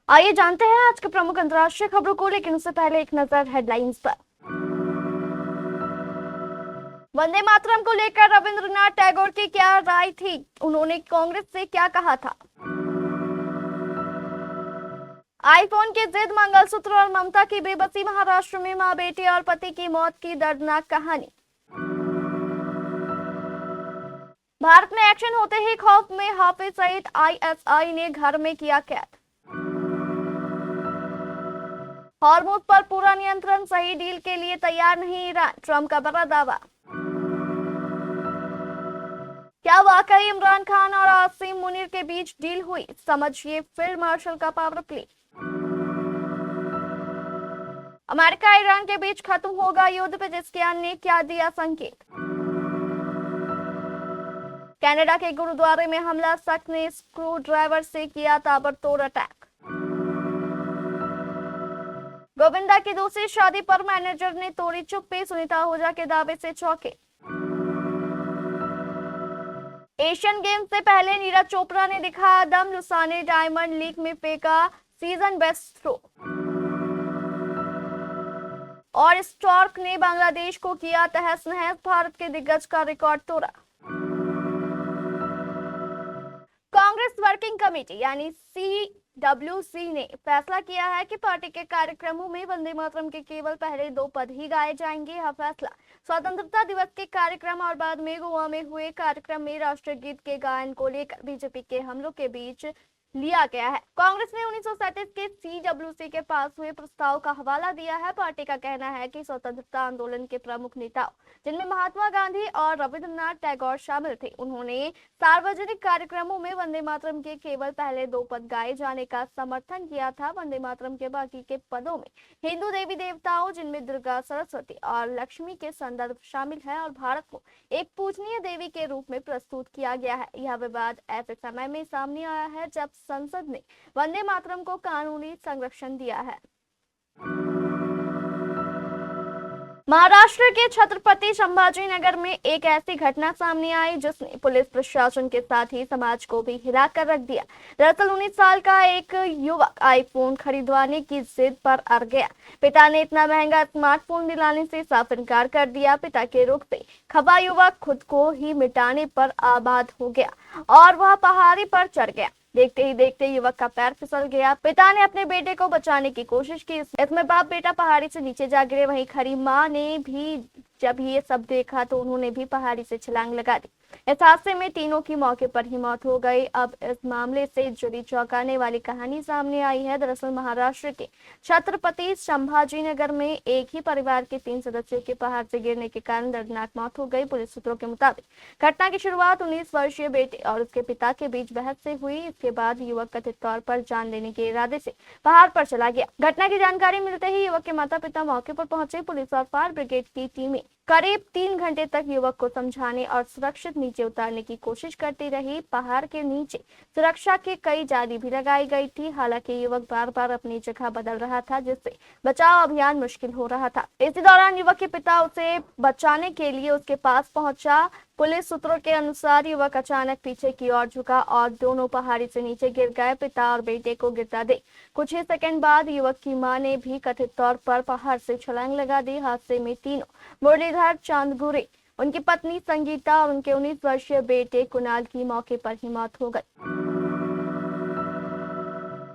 आइए जानते हैं आज के प्रमुख अंतर्राष्ट्रीय खबरों को, लेकिन उससे पहले एक नजर हेडलाइंस पर। वंदे मातरम को लेकर रविंद्रनाथ टैगोर की क्या राय थी? उन्होंने कांग्रेस से क्या कहा था? आईफोन की जिद, मंगलसूत्र और ममता की बेबसी, महाराष्ट्र में मां बेटे और पति की मौत की दर्दनाक कहानी। भारत में एक्शन होते ही खौफ में हाफिज सईद, आईएसआई ने घर में किया कैद। हॉर्मुज पर पूरा नियंत्रण, सही डील के लिए तैयार नहीं ईरान, ट्रंप का बड़ा दावा। क्या वाकई इमरान खान और आसिम मुनीर के बीच डील हुई? समझिए फील्ड मार्शल का पावर प्ले। अमेरिका ईरान के बीच खत्म होगा युद्ध, पेजेस्कियान ने क्या दिया संकेत? कनाडा के गुरुद्वारे में हमला, शख्स ने स्क्रू ड्राइवर से किया ताबड़तोड़ अटैक। गोविंदा की दूसरी शादी पर मैनेजर ने तोड़ी चुप्पी, सुनीता आहूजा के दावे से चौंके। एशियन गेम्स से पहले नीरज चोपड़ा ने दिखाया दम, लुसा ने डायमंड लीग में फेंका सीजन बेस्ट थ्रो। और स्टॉर्क ने बांग्लादेश को किया तहस नहस, भारत के दिग्गज का रिकॉर्ड तोड़ा। कांग्रेस वर्किंग कमेटी यानी CWC ने फैसला किया है कि पार्टी के कार्यक्रमों में वंदे मातरम के केवल पहले 2 पद ही गाए जाएंगे। यह फैसला स्वतंत्रता दिवस के कार्यक्रम और बाद में गोवा में हुए कार्यक्रम में राष्ट्रीय गीत के गायन को लेकर बीजेपी के हमलों के बीच लिया गया है। कांग्रेस ने 1937 के CWC के पास हुए प्रस्ताव का हवाला दिया है। पार्टी का कहना है कि स्वतंत्रता आंदोलन के प्रमुख नेताओं, जिनमें महात्मा गांधी और रविंद्रनाथ टैगोर शामिल थे, उन्होंने सार्वजनिक कार्यक्रमों में वंदे मातरम के केवल पहले 2 पद गाए जाने का समर्थन किया था। वंदे मातरम के बाकी के पदों में हिंदू देवी देवताओं, जिनमें दुर्गा, सरस्वती और लक्ष्मी के संदर्भ शामिल है, और भारत को एक पूजनीय देवी के रूप में प्रस्तुत किया गया है। यह विवाद ऐसे समय में सामने आया है जब संसद ने वंदे मातरम को कानूनी संरक्षण दिया है। महाराष्ट्र के छत्रपति संभाजीनगर में एक ऐसी घटना सामने आई जिसने पुलिस प्रशासन के साथ ही समाज को भी हिला कर रख दिया। दरअसल 19 साल का एक युवक आईफोन खरीदवाने की जिद पर अड़ गया। पिता ने इतना महंगा स्मार्टफोन दिलाने से साफ इनकार कर दिया। पिता के रुख से खफा युवक खुद को ही मिटाने पर आबाद हो गया और वह पहाड़ी पर चढ़ गया। देखते ही देखते युवक का पैर फिसल गया। पिता ने अपने बेटे को बचाने की कोशिश की, इसमें बाप बेटा पहाड़ी से नीचे जा गिरे। वहीं खरी मां ने भी जब ये सब देखा तो उन्होंने भी पहाड़ी से छलांग लगा दी। इस हादसे में तीनों की मौके पर ही मौत हो गई। अब इस मामले से जुड़ी चौंकाने वाली कहानी सामने आई है। दरअसल महाराष्ट्र के छत्रपति संभाजीनगर में एक ही परिवार के 3 सदस्यों के पहाड़ से गिरने के कारण दर्दनाक मौत हो गई। पुलिस सूत्रों के मुताबिक घटना की शुरुआत 19 वर्षीय बेटे और उसके पिता के बीच बहस से हुई। इसके बाद युवक कथित तौर पर जान लेने के इरादे से पहाड़ पर चला गया। घटना की जानकारी मिलते ही युवक के माता पिता मौके पर पहुंचे। पुलिस और फायर ब्रिगेड की टीमें करीब 3 घंटे तक युवक को समझाने और सुरक्षित नीचे उतारने की कोशिश करती रही। पहाड़ के नीचे सुरक्षा के कई जाली भी लगाई गई थी। हालांकि युवक बार बार अपनी जगह बदल रहा था, जिससे बचाव अभियान मुश्किल हो रहा था। इसी दौरान युवक के पिता उसे बचाने के लिए उसके पास पहुंचा। पुलिस सूत्रों के अनुसार युवक अचानक पीछे की ओर झुका और दोनों पहाड़ी से नीचे गिर गए। पिता और बेटे को गिरता देख कुछ ही सेकंड बाद युवक की मां ने भी कथित तौर पर पहाड़ से छलांग लगा दी। हादसे में तीनों मुरलीधर चांदगुरे, उनकी पत्नी संगीता और उनके 19 वर्षीय बेटे कुणाल की मौके पर ही मौत हो गई।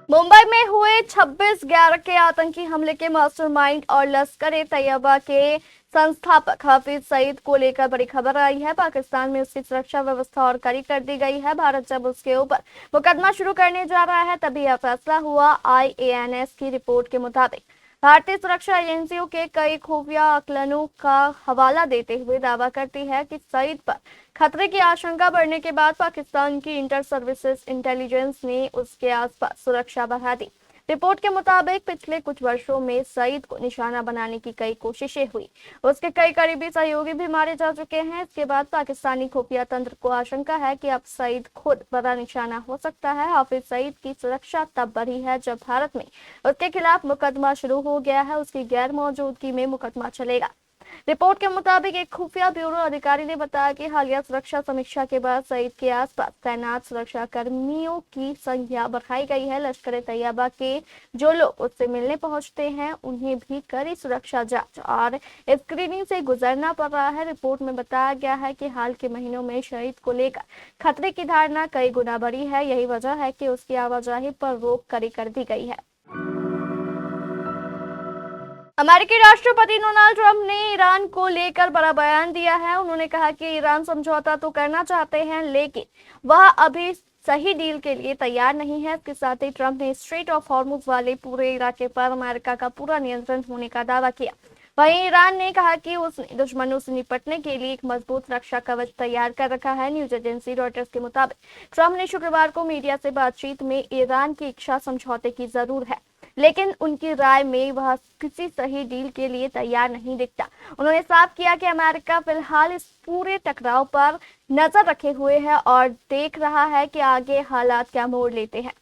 मुंबई में हुए 26/11 के आतंकी हमले के मास्टरमाइंड और लश्कर-ए-तैयबा के संस्थापक हाफिज सईद को लेकर बड़ी खबर आई है। पाकिस्तान में उसकी सुरक्षा व्यवस्था और कड़ी कर दी गई है। भारत जब उसके ऊपर मुकदमा शुरू करने जा रहा है तभी यह फैसला हुआ। IANS की रिपोर्ट के मुताबिक भारतीय सुरक्षा एजेंसियों के कई खुफिया आकलनों का हवाला देते हुए दावा करती है कि सईद पर खतरे की आशंका बढ़ने के बाद पाकिस्तान की इंटर सर्विसेज इंटेलिजेंस ने उसके आसपास सुरक्षा बढ़ा दी। रिपोर्ट के मुताबिक पिछले कुछ वर्षों में सईद को निशाना बनाने की कई कोशिशें हुई। उसके कई करीबी सहयोगी भी मारे जा चुके हैं। इसके बाद पाकिस्तानी खुफिया तंत्र को आशंका है कि अब सईद खुद बड़ा निशाना हो सकता है। हाफिज सईद की सुरक्षा तब बढ़ी है जब भारत में उसके खिलाफ मुकदमा शुरू हो गया है। उसकी गैर मौजूदगी में मुकदमा चलेगा। रिपोर्ट के मुताबिक एक खुफिया ब्यूरो अधिकारी ने बताया कि हालिया सुरक्षा समीक्षा के बाद सईद के आसपास तैनात सुरक्षा कर्मियों की संख्या बढ़ाई गई है। लश्कर तैयबा के जो लोग उससे मिलने पहुंचते हैं उन्हें भी कड़ी सुरक्षा जांच और स्क्रीनिंग से गुजरना पड़ रहा है। रिपोर्ट में बताया गया है कि हाल के महीनों में शहीद को लेकर खतरे की धारणा कई गुना बढ़ी है। यही वजह है कि उसकी आवाजाही पर रोक कड़ी कर दी गई है। अमेरिकी राष्ट्रपति डोनाल्ड ट्रंप ने ईरान को लेकर बड़ा बयान दिया है। उन्होंने कहा कि ईरान समझौता तो करना चाहते हैं लेकिन वह अभी सही डील के लिए तैयार नहीं है। इसके साथ ही ट्रंप ने स्ट्रेट ऑफ हॉर्मुज वाले पूरे इलाके पर अमेरिका का पूरा नियंत्रण होने का दावा किया। वहीं ईरान ने कहा कि उसने दुश्मनों से निपटने के लिए एक मजबूत रक्षा कवच तैयार कर रखा है। न्यूज एजेंसी रॉयटर्स के मुताबिक ट्रंप ने शुक्रवार को मीडिया से बातचीत में ईरान की इच्छा समझौते की जरूर है लेकिन उनकी राय में वह किसी सही डील के लिए तैयार नहीं दिखता। उन्होंने साफ किया कि अमेरिका फिलहाल इस पूरे टकराव पर नजर रखे हुए है और देख रहा है कि आगे हालात क्या मोड़ लेते हैं।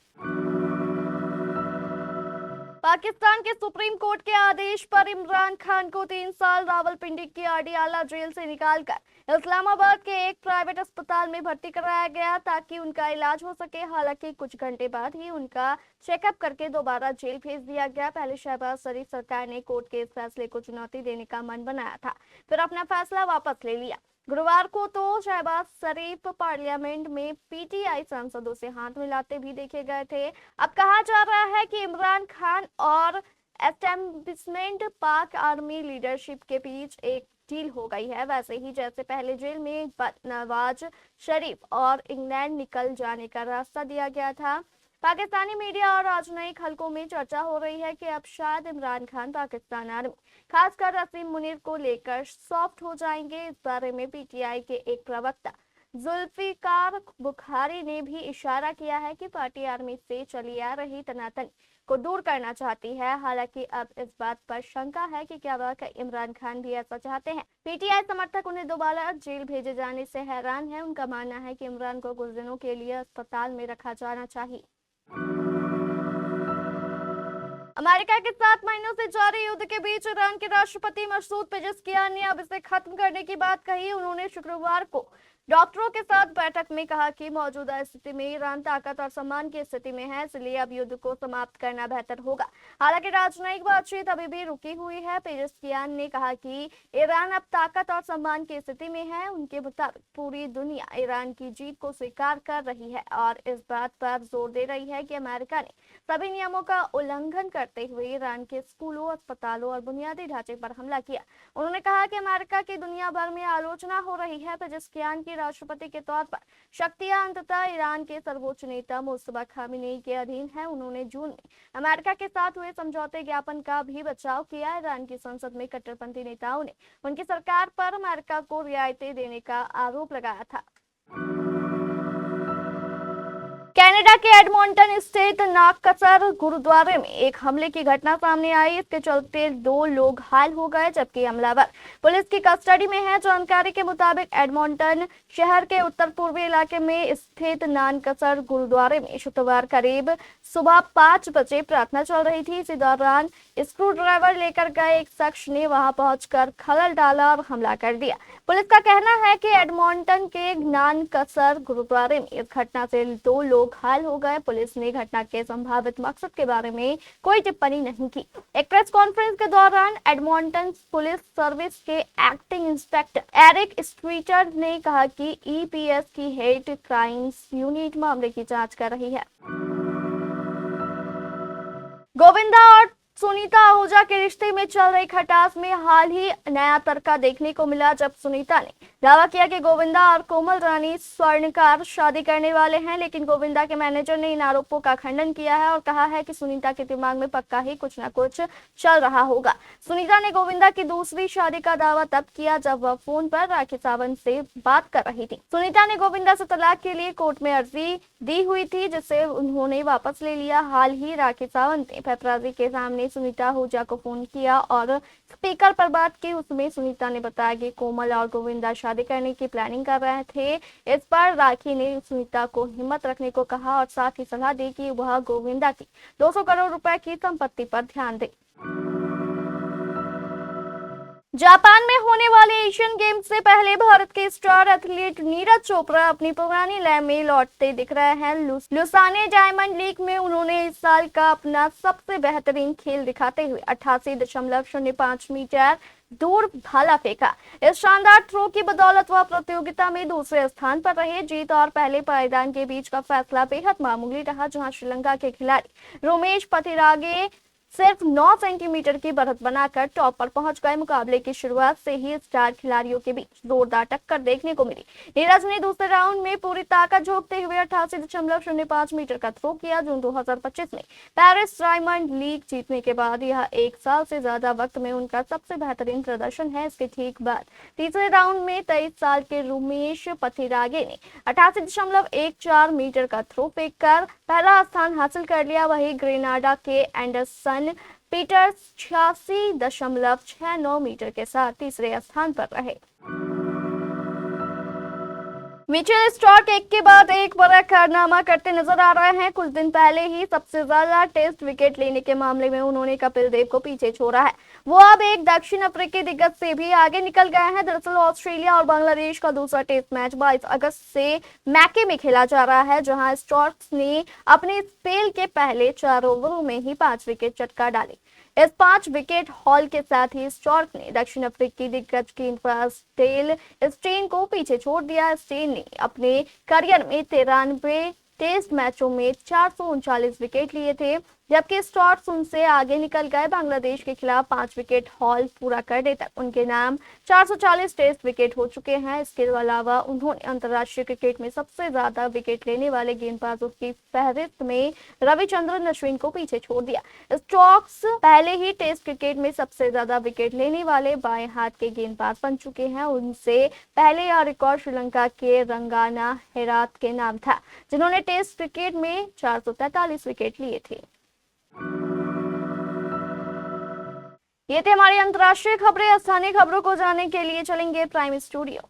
पाकिस्तान के सुप्रीम कोर्ट के आदेश पर इमरान खान को 3 साल रावलपिंडी की अडियाला जेल से निकालकर इस्लामाबाद के एक प्राइवेट अस्पताल में भर्ती कराया गया ताकि उनका इलाज हो सके। हालांकि कुछ घंटे बाद ही उनका चेकअप करके दोबारा जेल भेज दिया गया। पहले शहबाज शरीफ सरकार ने कोर्ट के इस फैसले को चुनौती देने का मन बनाया था, फिर अपना फैसला वापस ले लिया। गुरुवार को तो शहबाज शरीफ पार्लियामेंट में पीटीआई सांसदों से हाथ मिलाते भी देखे गए थे। अब कहा जा रहा है कि इमरान खान और एस्टेब्लिशमेंट पाक आर्मी लीडरशिप के बीच एक डील हो गई है, वैसे ही जैसे पहले जेल में नवाज शरीफ और इंग्लैंड निकल जाने का रास्ता दिया गया था। पाकिस्तानी मीडिया और राजनयिक हलकों में चर्चा हो रही है कि अब शायद इमरान खान पाकिस्तान आर्मी खासकर असीम मुनीर को लेकर सॉफ्ट हो जाएंगे। इस बारे में पीटीआई के एक प्रवक्ता जुल्फिकार बुखारी ने भी इशारा किया है कि पार्टी आर्मी से चली आ रही तनातनी को दूर करना चाहती है। हालांकि अब इस बात पर शंका है कि क्या वाकई इमरान खान भी ऐसा चाहते हैं। पीटीआई समर्थक उन्हें दोबारा जेल भेजे जाने से हैरान है। उनका मानना है कि इमरान को कुछ दिनों के लिए अस्पताल में रखा जाना चाहिए। अमेरिका के 7 महीनों से जारी युद्ध के बीच ईरान के राष्ट्रपति मसूद पेजेस्कियान ने अब इसे खत्म करने की बात कही। उन्होंने शुक्रवार को डॉक्टरों के साथ बैठक में कहा कि मौजूदा स्थिति में ईरान ताकत और सम्मान की स्थिति में है, इसलिए अब युद्ध को समाप्त करना बेहतर होगा। हालांकि राजनयिक बातचीत अभी भी रुकी हुई है। पेजेस्कियान ने कहा कि ईरान अब ताकत और सम्मान की स्थिति में है। उनके मुताबिक पूरी दुनिया ईरान की जीत को स्वीकार कर रही है और इस बात पर जोर दे रही है कि अमेरिका ने सभी नियमों का उल्लंघन करते हुए ईरान के स्कूलों, अस्पतालों और बुनियादी ढांचे पर हमला किया। उन्होंने कहा कि अमेरिका की दुनिया भर में आलोचना हो रही है। पेजेस्कियान की राष्ट्रपति के तौर पर शक्तियां अंततः ईरान के सर्वोच्च नेता मुस्तफा खामेनी के अधीन है। उन्होंने जून में अमेरिका के साथ हुए समझौते ज्ञापन का भी बचाव किया। ईरान की संसद में कट्टरपंथी नेताओं ने उनकी सरकार पर अमेरिका को रियायतें देने का आरोप लगाया था। कनाडा के एडमंटन स्थित नागकसर गुरुद्वारे में एक हमले की घटना सामने आई। इसके चलते 2 लोग घायल हो गए जबकि हमलावर पुलिस की कस्टडी में है। जानकारी के मुताबिक एडमंटन शहर के उत्तर पूर्वी इलाके में स्थित नागकसर गुरुद्वारे में शुक्रवार करीब सुबह 5 बजे प्रार्थना चल रही थी। इसी दौरान स्क्रू ड्राइवर लेकर गए एक शख्स ने वहां पहुंचकर खलल डाला और हमला कर दिया। पुलिस का कहना है कि एडमंटन के नागकसर गुरुद्वारे में इस घटना से 2 लोग घायल हो गए। पुलिस ने घटना के संभावित मकसद के बारे में कोई टिप्पणी नहीं की। एक प्रेस कॉन्फ्रेंस के दौरान एडमंटन पुलिस सर्विस के एक्टिंग इंस्पेक्टर एरिक स्ट्रीटर ने कहा कि ईपीएस की हेट क्राइम्स यूनिट मामले की जांच कर रही है। गोविंदा और सुनीता आहूजा के रिश्ते में चल रही खटास में हाल ही नया तड़का देखने को मिला जब सुनीता ने दावा किया कि गोविंदा और कोमल रानी स्वर्णकार शादी करने वाले हैं, लेकिन गोविंदा के मैनेजर ने इन आरोपों का खंडन किया है और कहा है कि सुनीता के दिमाग में पक्का ही कुछ न कुछ चल रहा होगा। सुनीता ने गोविंदा की दूसरी शादी का दावा तब किया जब वह फोन पर राखी सावंत से बात कर रही थी। सुनीता ने गोविंदा से तलाक के लिए कोर्ट में अर्जी दी हुई थी जिसे उन्होंने वापस ले लिया। हाल ही राखी सावंत ने पेपराजी के सामने सुनीता आहूजा को फोन किया और स्पीकर पर बात की। उसमें सुनीता ने बताया कि कोमल और गोविंदा शादी करने की प्लानिंग कर रहे थे। इस पर राखी ने सुनीता को हिम्मत रखने को कहा और साथ ही सलाह दी कि वह गोविंदा की 200 करोड़ रुपए की संपत्ति पर ध्यान दे। जापान में होने वाले एशियन गेम्स से पहले भारत के स्टार एथलीट नीरज चोपड़ा अपनी पुरानी लय में लौटते दिख रहे हैं। लुसाने डायमंड लीग में उन्होंने इस साल का अपना सबसे बेहतरीन खेल दिखाते हुए 88.05 मीटर दूर भाला फेंका। इस शानदार थ्रो की बदौलत वह प्रतियोगिता में दूसरे स्थान पर रहे। जीत और पहले पायदान के बीच का फैसला बेहद मामूली रहा, जहां श्रीलंका के खिलाड़ी रोमेश पथिरागे सिर्फ 9 सेंटीमीटर की बढ़त बनाकर टॉप पर पहुंच गए। मुकाबले की शुरुआत से ही स्टार खिलाड़ियों के बीच जोरदार टक्कर देखने को मिली। नीरज ने दूसरे राउंड में पूरी ताकत झोंकते हुए 88.05 मीटर का थ्रो किया। जून 2025 में पेरिस डायमंड लीग जीतने के बाद यह 1 साल से ज्यादा वक्त में उनका सबसे बेहतरीन प्रदर्शन है। इसके ठीक बाद तीसरे राउंड में 23 साल के रोमेश पथिरागे ने 88.14 मीटर का थ्रो फेंककर पहला स्थान हासिल कर लिया। वही ग्रेनाडा के एंडरसन पीटर्स 86.69 मीटर के साथ तीसरे स्थान पर रहे। मिचेल स्टार्क एक के बाद एक बड़ा कारनामा करते नजर आ रहे हैं। कुछ दिन पहले ही सबसे ज्यादा टेस्ट विकेट लेने के मामले में उन्होंने कपिल देव को पीछे छोड़ा है। वो अब एक दक्षिण अफ्रीकी दिग्गज से भी आगे निकल गए हैं। दरअसल ऑस्ट्रेलिया और बांग्लादेश का दूसरा टेस्ट मैच 22 अगस्त से मैके में खेला जा रहा है, जहां स्टार्क्स ने अपने स्पेल के पहले 4 ओवरों में ही 5 विकेट चटका डाले। इस 5 विकेट हॉल के साथ ही स्टार्क ने दक्षिण अफ्रीकी दिग्गज गेंदबाज डेल स्टेन को पीछे छोड़ दिया। स्टेन ने अपने करियर में 93 टेस्ट मैचों में 439 विकेट लिए थे, जबकि स्टार्क्स उनसे आगे निकल गए। बांग्लादेश के खिलाफ 5 विकेट हॉल पूरा करने तक उनके नाम 440 टेस्ट विकेट हो चुके हैं। इसके अलावा उन्होंने अंतर्राष्ट्रीय क्रिकेट में सबसे ज्यादा विकेट लेने वाले गेंदबाजों की फहरिस्त में रविचंद्रन अश्विन को पीछे छोड़ दिया। स्टार्क्स पहले ही टेस्ट क्रिकेट में सबसे ज्यादा विकेट लेने वाले बाएं हाथ के गेंदबाज बन चुके हैं। उनसे पहले यह रिकॉर्ड श्रीलंका के रंगाना हेरात के नाम था, जिन्होंने टेस्ट क्रिकेट में 443 विकेट लिए थे। ये थे हमारी अंतर्राष्ट्रीय खबरें। स्थानीय खबरों को जानने के लिए चलेंगे प्राइम स्टूडियो।